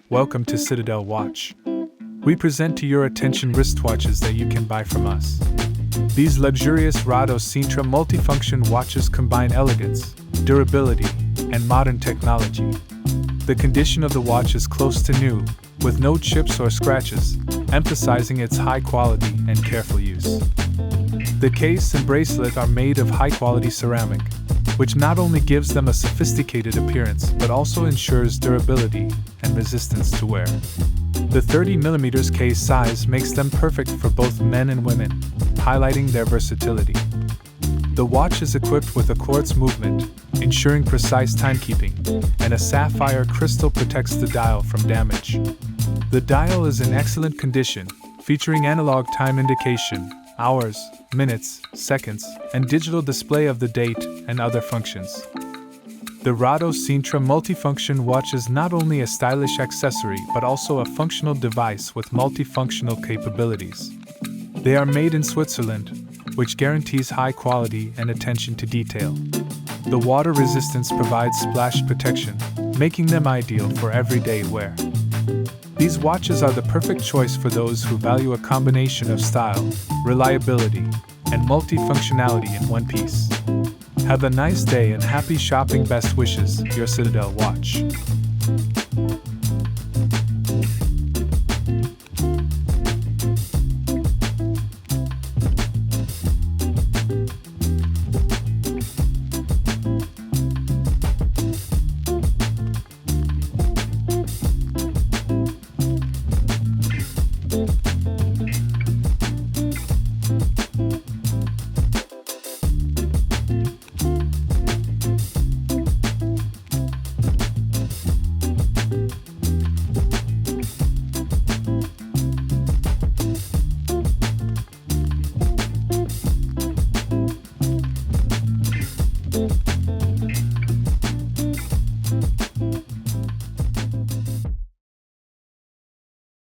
Welcome to Citadel Watch. We present to your attention wristwatches that you can buy from us. These luxurious Rado Sintra multifunction watches combine elegance, durability, and modern technology. The condition of the watch is close to new, with no chips or scratches, emphasizing its high quality and careful use. The case and bracelet are made of high-quality ceramic, which not only gives them a sophisticated appearance but also ensures durability and resistance to wear. The 30mm case size makes them perfect for both men and women, highlighting their versatility. The watch is equipped with a quartz movement, ensuring precise timekeeping, and a sapphire crystal protects the dial from damage. The dial is in excellent condition, featuring analog time indication, hours, minutes, seconds, and digital display of the date and other functions. The Rado Sintra multifunction watch is not only a stylish accessory but also a functional device with multifunctional capabilities. They are made in Switzerland, which guarantees high quality and attention to detail. The water resistance provides splash protection, making them ideal for everyday wear. These watches are the perfect choice for those who value a combination of style, reliability, and multifunctionality in one piece. Have a nice day and happy shopping. Best wishes, your Citadel Watch.